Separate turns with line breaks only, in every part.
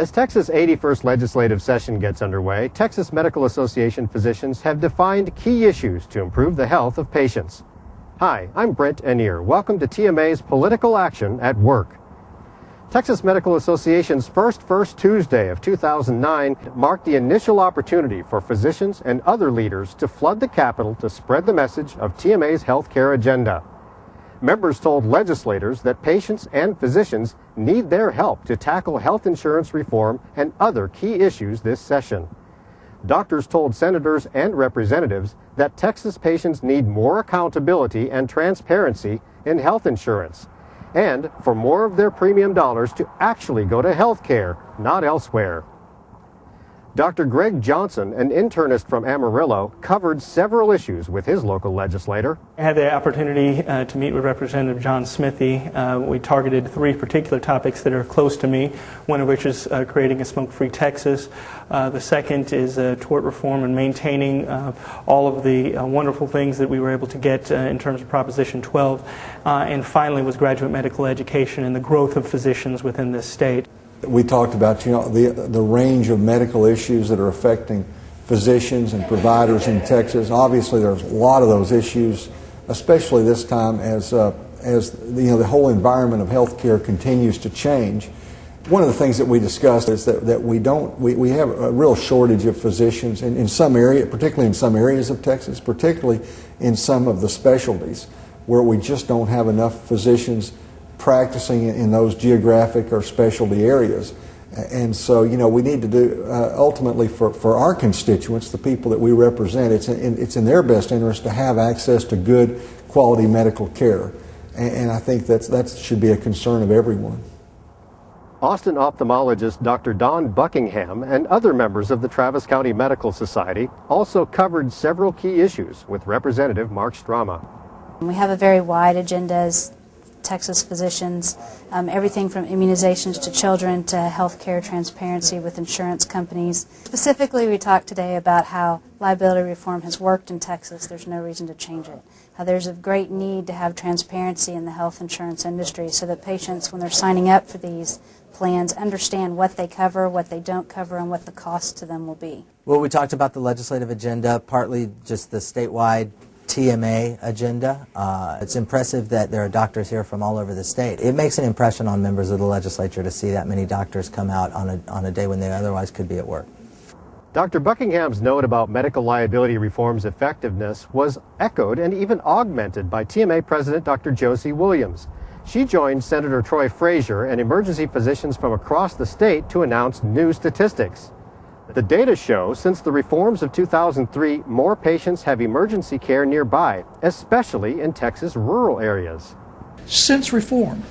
As Texas' 81st legislative session gets underway, Texas Medical Association physicians have defined key issues to improve the health of patients. Hi, I'm Brent Anier. Welcome to TMA's Political Action at Work. Texas Medical Association's First Tuesday of 2009 marked the initial opportunity for physicians and other leaders to flood the Capitol to spread the message of TMA's healthcare agenda. Members told legislators that patients and physicians need their help to tackle health insurance reform and other key issues this session. Doctors told senators and representatives that Texas patients need more accountability and transparency in health insurance, and for more of their premium dollars to actually go to health care, not elsewhere. Dr. Greg Johnson, an internist from Amarillo, covered several issues with his local legislator.
I had the opportunity to meet with Representative John Smithy. We targeted three particular topics that are close to me, one of which is creating a smoke-free Texas. The second is tort reform and maintaining all of the wonderful things that we were able to get in terms of Proposition 12. And finally was graduate medical education and the growth of physicians within this state.
We talked about, the range of medical issues that are affecting physicians and providers in Texas. Obviously, there's a lot of those issues, especially this time as the whole environment of healthcare continues to change. One of the things that we discussed is that we have a real shortage of physicians in some area, particularly in some areas of Texas, particularly in some of the specialties where we just don't have enough physicians practicing in those geographic or specialty areas. And so, we need to do, ultimately for our constituents, the people that we represent, it's in their best interest to have access to good quality medical care. And I think that should be a concern of everyone.
Austin ophthalmologist Dr. Don Buckingham and other members of the Travis County Medical Society also covered several key issues with Representative Mark Strama.
We have a very wide agenda as Texas physicians, everything from immunizations to children to healthcare transparency with insurance companies. Specifically, we talked today about how liability reform has worked in Texas. There's no reason to change it. How there's a great need to have transparency in the health insurance industry so that patients, when they're signing up for these plans, understand what they cover, what they don't cover, and what the cost to them will be.
Well, we talked about the legislative agenda, partly just the statewide TMA agenda. It's impressive that there are doctors here from all over the state. It makes an impression on members of the legislature to see that many doctors come out on a day when they otherwise could be at work.
Dr. Buckingham's note about medical liability reform's effectiveness was echoed and even augmented by TMA President Dr. Josie Williams. She joined Senator Troy Frazier and emergency physicians from across the state to announce new statistics. The data show since the reforms of 2003, more patients have emergency care nearby, especially in Texas rural areas.
Since reform,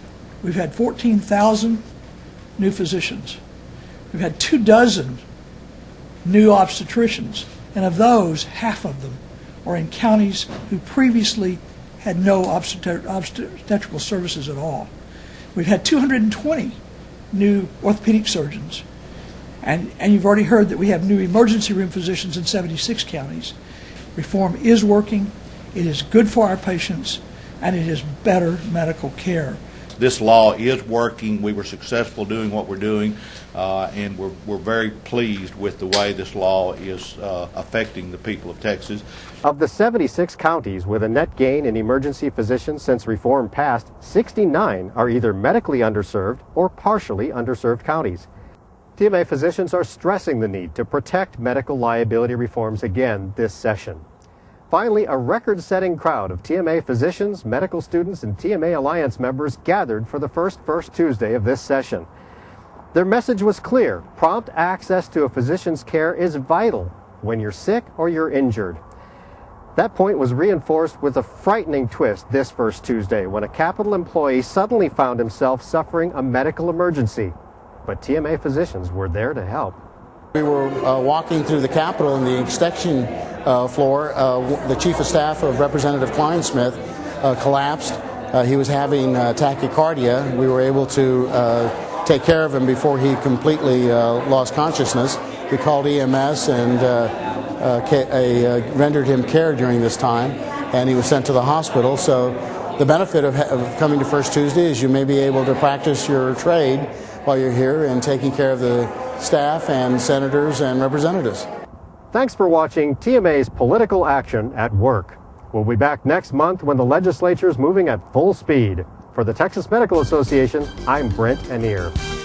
we've had 14,000 new physicians. We've had 24 new obstetricians, and of those, half of them are in counties who previously had no obstetrical services at all. We've had 220 new orthopedic surgeons. And you've already heard that we have new emergency room physicians in 76 counties. Reform is working, it is good for our patients, and it is better medical care.
This law is working. We were successful doing what we're doing, and we're very pleased with the way this law is affecting the people of Texas.
Of the 76 counties with a net gain in emergency physicians since reform passed, 69 are either medically underserved or partially underserved counties. TMA physicians are stressing the need to protect medical liability reforms again this session. Finally, a record-setting crowd of TMA physicians, medical students, and TMA Alliance members gathered for the First Tuesday of this session. Their message was clear. Prompt access to a physician's care is vital when you're sick or you're injured. That point was reinforced with a frightening twist this First Tuesday when a Capitol employee suddenly found himself suffering a medical emergency. But TMA physicians were there to help.
We were walking through the Capitol in the inspection floor. The Chief of Staff of Representative Kleinsmith collapsed. He was having tachycardia. We were able to take care of him before he completely lost consciousness. We called EMS and rendered him care during this time, and he was sent to the hospital. So the benefit of coming to First Tuesday is you may be able to practice your trade while you're here and taking care of the staff and senators and representatives.
Thanks for watching TMA's Political Action at Work. We'll be back next month when the legislature is moving at full speed. For the Texas Medical Association, I'm Brent Anir.